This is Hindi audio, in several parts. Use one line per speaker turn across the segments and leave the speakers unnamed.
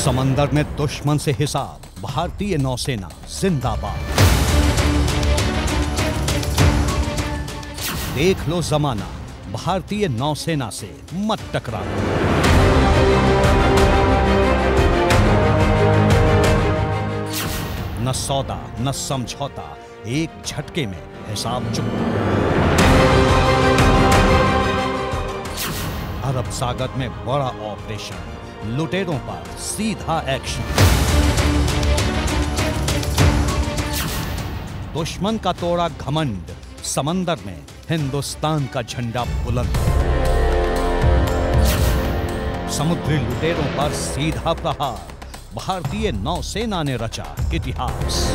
समंदर में दुश्मन से हिसाब, भारतीय नौसेना जिंदाबाद। देख लो जमाना, भारतीय नौसेना से मत टकराओ। न सौदा न समझौता, एक झटके में हिसाब चुकता। अरब सागर में बड़ा ऑपरेशन, लुटेरों पर सीधा एक्शन। दुश्मन का तोड़ा घमंड, समंदर में हिंदुस्तान का झंडा बुलंद। समुद्री लुटेरों पर सीधा प्रहार, भारतीय नौसेना ने रचा इतिहास।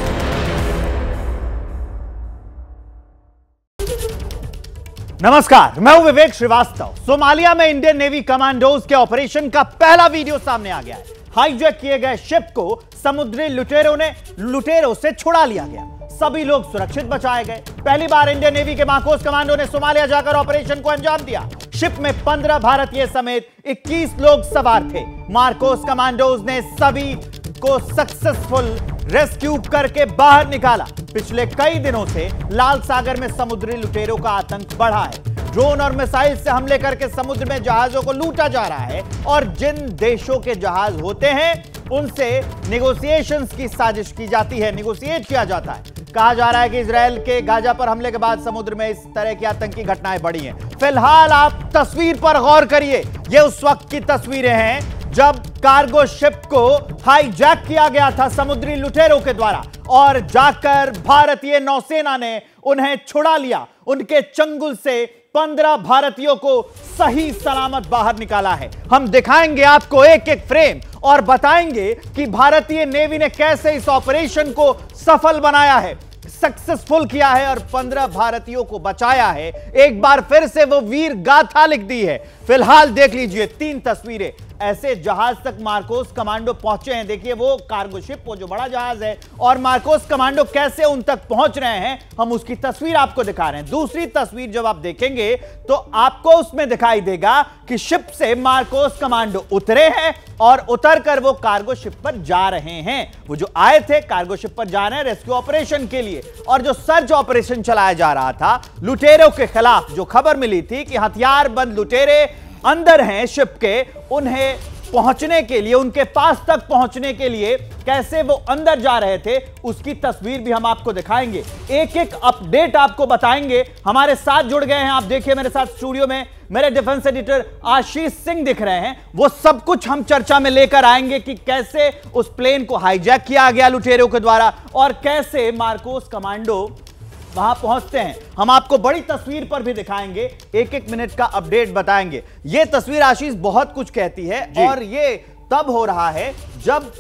नमस्कार, मैं हूं विवेक श्रीवास्तव। सोमालिया में इंडियन नेवी कमांडोज के ऑपरेशन का पहला वीडियो सामने आ गया है। हाईजैक किए गए शिप को समुद्री लुटेरों से छुड़ा लिया गया। सभी लोग सुरक्षित बचाए गए। पहली बार इंडियन नेवी के मार्कोस कमांडो ने सोमालिया जाकर ऑपरेशन को अंजाम दिया। शिप में 15 भारतीय समेत 21 लोग सवार थे। मार्कोस कमांडोज ने सभी को सक्सेसफुल रेस्क्यू करके बाहर निकाला। पिछले कई दिनों से लाल सागर में समुद्री लुटेरों का आतंक बढ़ा है। ड्रोन और मिसाइल से हमले करके समुद्र में जहाजों को लूटा जा रहा है और जिन देशों के जहाज होते हैं उनसे नेगोशिएशंस की साजिश की जाती है, नेगोशिएट किया जाता है। कहा जा रहा है कि इजरायल के गाजा पर हमले के बाद समुद्र में इस तरह की आतंकी घटनाएं बढ़ी हैं। फिलहाल आप तस्वीर पर गौर करिए। ये उस वक्त की तस्वीरें हैं जब कार्गो शिप को हाईजैक किया गया था समुद्री लुटेरों के द्वारा और जाकर भारतीय नौसेना ने उन्हें छुड़ा लिया। उनके चंगुल से 15 भारतीयों को सही सलामत बाहर निकाला है। हम दिखाएंगे आपको एक एक फ्रेम और बताएंगे कि भारतीय नेवी ने कैसे इस ऑपरेशन को सफल बनाया है, सक्सेसफुल किया है और 15 भारतीयों को बचाया है। एक बार फिर से वो वीर गाथा लिख दी है। फिलहाल देख लीजिए 3 तस्वीरें। ऐसे जहाज तक मार्कोस कमांडो पहुंचे हैं। देखिए वो कार्गो शिप, वो जो बड़ा जहाज है, और मार्कोस कमांडो कैसे उन तक पहुंच रहे हैं, हम उसकी तस्वीर आपको दिखा रहे हैं। दूसरी तस्वीर जब आप देखेंगे तो आपको उसमें दिखाई देगा कि शिप से मार्कोस कमांडो उतरे हैं और उतरकर वो कार्गो शिप पर जा रहे हैं। वो जो आए थे कार्गो शिप पर जा रहे हैं रेस्क्यू ऑपरेशन के लिए। और जो सर्च ऑपरेशन चलाया जा रहा था लुटेरों के खिलाफ, जो खबर मिली थी कि हथियारबंद लुटेरे अंदर हैं शिप के, उन्हें पहुंचने के लिए, उनके पास तक पहुंचने के लिए कैसे वो अंदर जा रहे थे, उसकी तस्वीर भी हम आपको दिखाएंगे। एक एक अपडेट आपको बताएंगे। हमारे साथ जुड़ गए हैं, आप देखिए मेरे साथ स्टूडियो में मेरे डिफेंस एडिटर आशीष सिंह दिख रहे हैं। वो सब कुछ हम चर्चा में लेकर आएंगे कि कैसे उस प्लेन को हाईजैक किया गया लुटेरों के द्वारा और कैसे मार्कोस कमांडो वहां पहुंचते हैं। हम आपको बड़ी तस्वीर पर भी दिखाएंगे, एक एक मिनट का अपडेट बताएंगे। यह तस्वीर आशीष बहुत कुछ कहती है और ये तब हो रहा है जब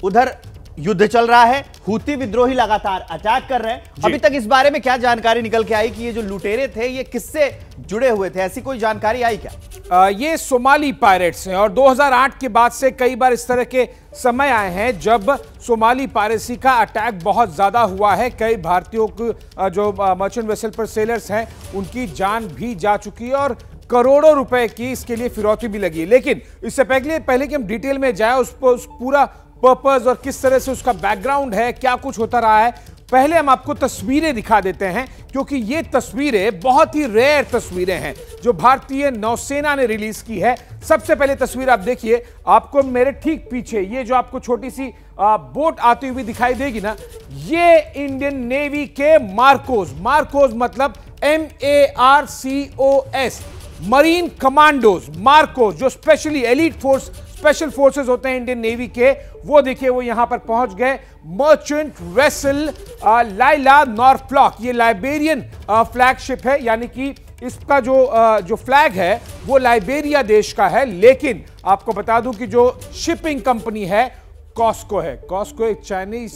उधर युद्ध चल रहा है, हूती विद्रोही लगातार अटैक कर रहे हैं। अभी तक इस बारे में क्या जानकारी निकल के आई कि ये जो लुटेरे थे ये किससे जुड़े हुए थे, ऐसी कोई जानकारी आई क्या?
ये सोमाली पायरेट्स हैं और 2008 के बाद से कई बार इस तरह के समय आए हैं जब सोमाली पायरेसी का अटैक बहुत ज्यादा हुआ है। कई भारतीयों को जो मर्चेंट वेसल पर सेलर्स हैं उनकी जान भी जा चुकी है और करोड़ों रुपए की इसके लिए फिरौती भी लगी है। लेकिन इससे पहले कि हम डिटेल में जाए उस पूरा पर्पस और किस तरह से उसका बैकग्राउंड है, क्या कुछ होता रहा है, पहले हम आपको तस्वीरें दिखा देते हैं क्योंकि ये तस्वीरें बहुत ही रेयर तस्वीरें हैं जो भारतीय नौसेना ने रिलीज की है। सबसे पहले तस्वीर आप देखिए, आपको मेरे ठीक पीछे ये जो आपको छोटी सी बोट आती हुई दिखाई देगी ना, ये इंडियन नेवी के मार्कोस मतलब MARCOS मरीन कमांडोज मार्कोस, जो specially elite force special forces होते हैं इंडियन नेवी के, वो देखिए वो यहां पर पहुंच गए। मर्चेंट वेसल लाइला नॉरफ्लॉक, ये लाइबेरियन फ्लैगशिप है, यानी कि इसका जो फ्लैग है वो लाइबेरिया देश का है। लेकिन आपको बता दूं कि जो शिपिंग कंपनी है कॉस्को है। कॉस्को एक चाइनीज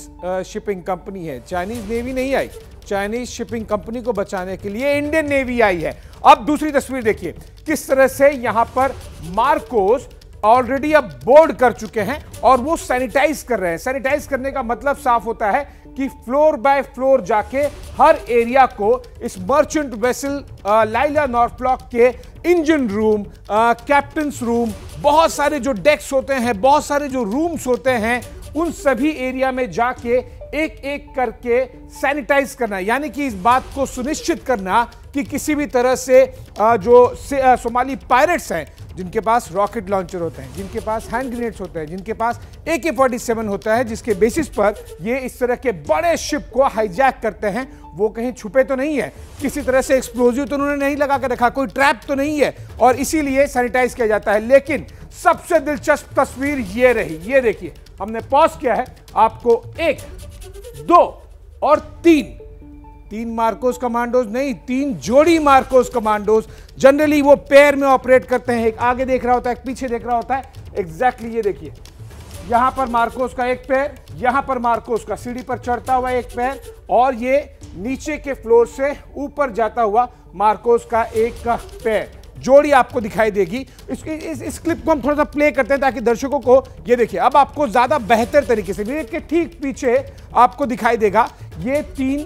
शिपिंग कंपनी है। चाइनीज नेवी नहीं आई, चाइनीज शिपिंग कंपनी को बचाने के लिए इंडियन नेवी आई है। अब दूसरी तस्वीर देखिए किस तरह से यहां पर मार्कोस ऑलरेडी अब बोर्ड कर चुके हैं और वो सैनिटाइज कर रहे हैं। सैनिटाइज करने का मतलब साफ होता है कि फ्लोर बाय फ्लोर जाके हर एरिया को इस मर्चेंट वेसल लाइला नॉर्थलॉक के इंजन रूम, कैप्टन्स रूम, बहुत सारे जो डेक्स होते हैं, बहुत सारे जो रूम्स होते हैं, उन सभी एरिया में जाके एक एक करके सैनिटाइज करना, यानी कि इस बात को सुनिश्चित करना कि किसी भी तरह से जो सोमाली पायरेट्स हैं, जिनके पास रॉकेट लॉन्चर होते हैं, जिनके पास हैंड ग्रेनेड्स होते हैं, जिनके पास AK-47 होता है, जिसके बेसिस पर ये इस तरह के बड़े शिप को हाईजैक करते हैं, वो कहीं छुपे तो नहीं है, किसी तरह से एक्सप्लोजिव तो उन्होंने नहीं लगा कर रखा, कोई ट्रैप तो नहीं है, और इसीलिए सैनिटाइज किया जाता है। लेकिन सबसे दिलचस्प तस्वीर ये रही, ये देखिए, हमने पॉज किया है, आपको 1, 2 और 3 मार्कोस कमांडोज नहीं, 3 जोड़ी मार्कोस कमांडोज। जनरली वो पेयर में ऑपरेट करते हैं, एक आगे देख रहा होता है, एक पीछे देख रहा होता है। एग्जैक्टली ये देखिए, यहां पर मार्कोस का एक पैर, यहां पर मार्कोस का सीढ़ी पर चढ़ता हुआ एक पैर, और ये नीचे के फ्लोर से ऊपर जाता हुआ मार्कोस का एक पैर। जोड़ी आपको दिखाई देगी। इस क्लिप को हम थोड़ा सा प्ले करते हैं ताकि दर्शकों को ये देखिए, अब आपको ज्यादा बेहतर तरीके से, मेरे के ठीक पीछे आपको दिखाई देगा ये 3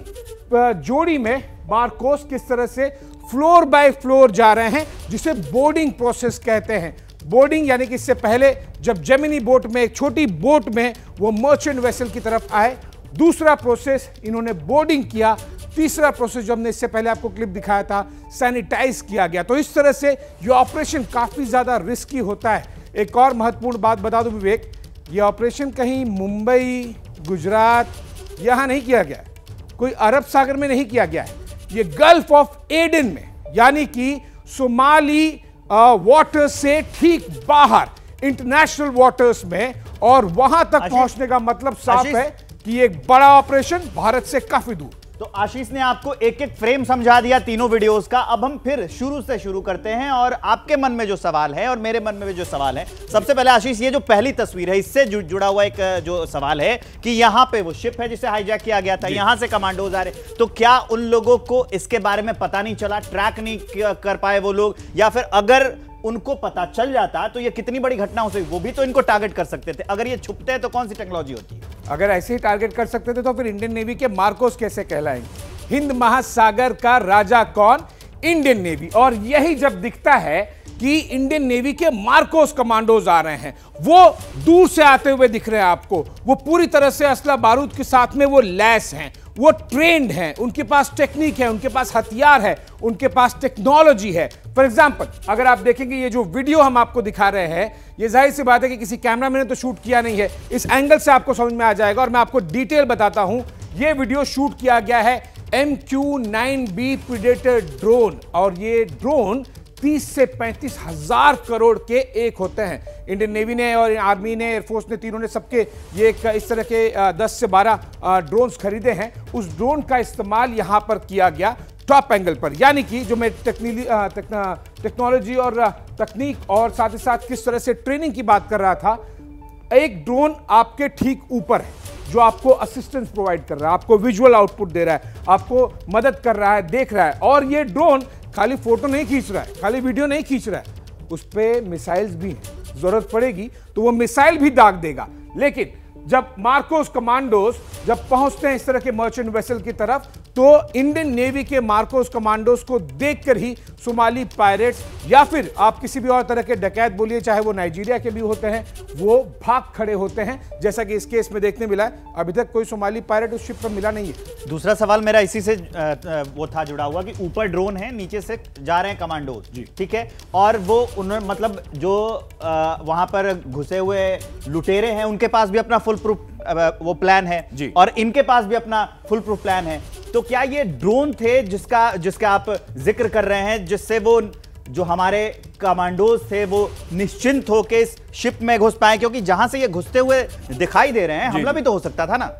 जोड़ी में मार्कोस किस तरह से फ्लोर बाय फ्लोर जा रहे हैं, जिसे बोर्डिंग प्रोसेस कहते हैं। बोर्डिंग यानी कि इससे पहले जब जेमिनी बोट में, एक छोटी बोट में वो मर्चेंट वेसल की तरफ आए, दूसरा प्रोसेस इन्होंने बोर्डिंग किया, तीसरा प्रोसेस जो हमने इससे पहले आपको क्लिप दिखाया था, सैनिटाइज किया गया। तो इस तरह से ये ऑपरेशन काफी ज्यादा रिस्की होता है। एक और महत्वपूर्ण बात बता दूं विवेक, ये ऑपरेशन कहीं मुंबई, गुजरात यहां नहीं किया गया है, कोई अरब सागर में नहीं किया गया है, ये गल्फ ऑफ एडन में, यानी कि सोमाली वाटर से ठीक बाहर इंटरनेशनल वाटर्स में, और वहां तक पहुंचने का मतलब साफ है कि एक बड़ा ऑपरेशन भारत से काफी दूर।
तो आशीष ने आपको एक एक फ्रेम समझा दिया तीनों वीडियोस का। अब हम फिर शुरू से शुरू करते हैं, और आपके मन में जो सवाल है और मेरे मन में जो सवाल है, सबसे पहले आशीष, ये जो पहली तस्वीर है, इससे जुड़ा हुआ एक जो सवाल है कि यहां पे वो शिप है जिसे हाईजैक किया गया था, यहां से कमांडोज आ रहे, तो क्या उन लोगों को इसके बारे में पता नहीं चला, ट्रैक नहीं कर पाए वो लोग, या फिर अगर उनको पता चल जाता तो ये कितनी बड़ी घटना हो सकती, वो भी तो इनको टारगेट कर सकते थे। अगर ये छुपते हैं तो कौन सी टेक्नोलॉजी होती है?
अगर ऐसे ही टारगेट कर सकते थे तो फिर इंडियन नेवी के मार्कोस कैसे कहलाएंगे? हिंद महासागर का राजा कौन? Indian navy. और यही जब दिखता है कि इंडियन नेवी के मार्कोस कमांडोज आ रहे हैं, वो दूर से आते हुए दिख रहे हैं आपको, वो पूरी तरह से असला बारूद के साथ में वो लैस हैं, वो ट्रेंड हैं, उनके पास टेक्निक है, उनके पास हथियार है, उनके पास टेक्नोलॉजी है। फॉर एग्जांपल, अगर आप देखेंगे ये जो वीडियो हम आपको दिखा रहे हैं, ये जाहिर सी बात है कि किसी कैमरामैन ने तो शूट किया नहीं है, इस एंगल से आपको समझ में आ जाएगा, और मैं आपको डिटेल बताता हूं। ये वीडियो शूट किया गया है MQ-9B प्रीडेटर ड्रोन, और ये ड्रोन 30 से 35 हजार करोड़ के एक होते हैं। इंडियन नेवी ने और आर्मी ने, एयरफोर्स ने, तीनों ने सबके ये इस तरह के 10 से 12 ड्रोन्स खरीदे हैं। उस ड्रोन का इस्तेमाल यहां पर किया गया टॉप एंगल पर, यानी कि जो मैं टेक्नोलॉजी और तकनीक और साथ ही साथ किस तरह से ट्रेनिंग की बात कर रहा था, एक ड्रोन आपके ठीक ऊपर है जो आपको असिस्टेंस प्रोवाइड कर रहा है, आपको विजुअल आउटपुट दे रहा है, आपको मदद कर रहा है, देख रहा है। और ये ड्रोन खाली फोटो नहीं खींच रहा है, खाली वीडियो नहीं खींच रहा है, उस पे मिसाइल्स भी हैं, जरूरत पड़ेगी तो वो मिसाइल भी दाग देगा। लेकिन जब मार्कोस कमांडोज जब पहुंचते हैं इस तरह के मर्चेंट वेसल की तरफ, तो इंडियन नेवी के मार्कोस कमांडोज को देखकर ही सोमाली पायरेट्स, या फिर आप किसी भी और तरह के डकैत बोलिए, चाहे वो नाइजीरिया के भी होते हैं, वो भाग खड़े होते हैं, जैसा कि इस केस में देखने मिला है। अभी तक कोई सोमाली पायरेट उस शिप पर मिला नहीं है।
दूसरा सवाल मेरा इसी से वो था जुड़ा हुआ कि ऊपर ड्रोन है, नीचे से जा रहे हैं कमांडोज, ठीक है, और वो उन्होंने मतलब जो वहां पर घुसे हुए लुटेरे हैं, उनके पास भी अपना फुल प्रूफ वो प्लान है, और इनके पास भी अपना फुल प्रूफ प्लान है। तो क्या ये ड्रोन थे जिसका आप जिक्र कर रहे हैं, जिससे वो जो हमारे कमांडोज थे वो निश्चिंत होकर इस शिप में घुस पाए? क्योंकि जहां से ये घुसते हुए दिखाई दे रहे हैं, हमला भी तो हो सकता था ना।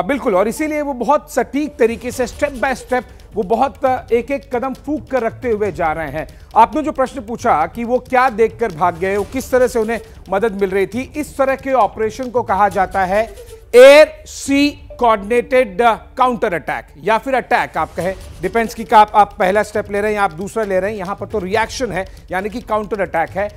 बिल्कुल, और इसीलिए वो बहुत सटीक तरीके से स्टेप बाय स्टेप वो बहुत एक एक कदम फूंक कर रखते हुए जा रहे हैं। आपने जो प्रश्न पूछा कि वो क्या देखकर भाग गए, वो किस तरह से उन्हें मदद मिल रही थी, इस तरह के ऑपरेशन को कहा जाता है एयर सी कोऑर्डिनेटेड काउंटर अटैक, या फिर अटैक आप कहें, डिपेंड्स की आप पहला स्टेप ले रहे हैं या आप दूसरा ले रहे हैं। यहां पर तो रिएक्शन है, यानी कि काउंटर अटैक है।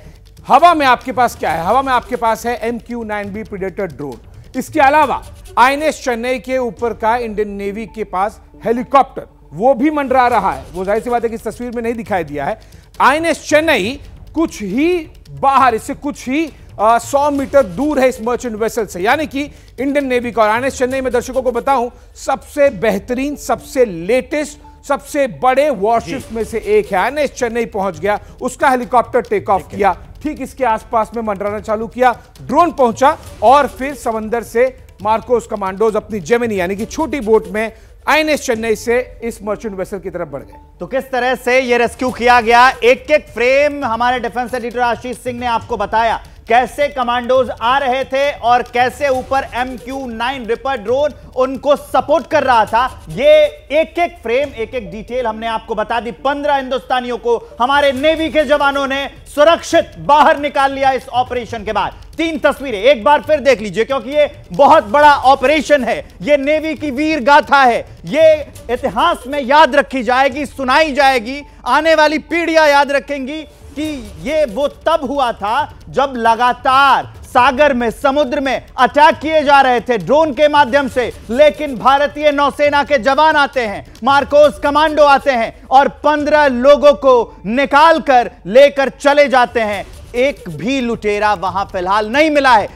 हवा में आपके पास क्या है? हवा में आपके पास है MQ-9B प्रीडेटर ड्रोन। इसके अलावा INS चेन्नई के ऊपर का इंडियन नेवी के पास हेलीकॉप्टर वो भी मंडरा रहा है। वो जाहिर सी बात है कि इस तस्वीर में नहीं दिखाई दिया है। INS चेन्नई कुछ ही बाहर, इससे कुछ ही 100 मीटर दूर है इस मर्चेंट वेसल से, यानी कि इंडियन नेवी का। और INS चेन्नई में दर्शकों को बताऊं, सबसे बेहतरीन, सबसे लेटेस्ट, सबसे बड़े वॉरशिप्स में से एक है। INS चेन्नई पहुंच गया, उसका हेलीकॉप्टर टेक ऑफ किया, ठीक इसके आसपास में मंडराना चालू किया, ड्रोन पहुंचा और फिर समंदर से मार्कोस कमांडोज अपनी जेमिनी यानी कि छोटी बोट में INS चेन्नई से इस मर्चेंट वेसल की तरफ बढ़ गए।
तो किस तरह से यह रेस्क्यू किया गया, एक एक फ्रेम हमारे डिफेंस एडिटर आशीष सिंह ने आपको बताया। कैसे कमांडोज आ रहे थे और कैसे ऊपर MQ-9 रिपर ड्रोन उनको सपोर्ट कर रहा था। ये एक एक फ्रेम, एक एक डिटेल हमने आपको बता दी। 15 हिंदुस्तानियों को हमारे नेवी के जवानों ने सुरक्षित बाहर निकाल लिया इस ऑपरेशन के बाद। 3 तस्वीरें एक बार फिर देख लीजिए, क्योंकि ये बहुत बड़ा ऑपरेशन है, ये नेवी की वीर गाथा है, ये इतिहास में याद रखी जाएगी, सुनाई जाएगी, आने वाली पीढ़ियां याद रखेंगी कि ये वो तब हुआ था जब लगातार सागर में, समुद्र में अटैक किए जा रहे थे ड्रोन के माध्यम से, लेकिन भारतीय नौसेना के जवान आते हैं, मार्कोस कमांडो आते हैं और 15 लोगों को निकाल कर लेकर चले जाते हैं। एक भी लुटेरा वहां फिलहाल नहीं मिला है।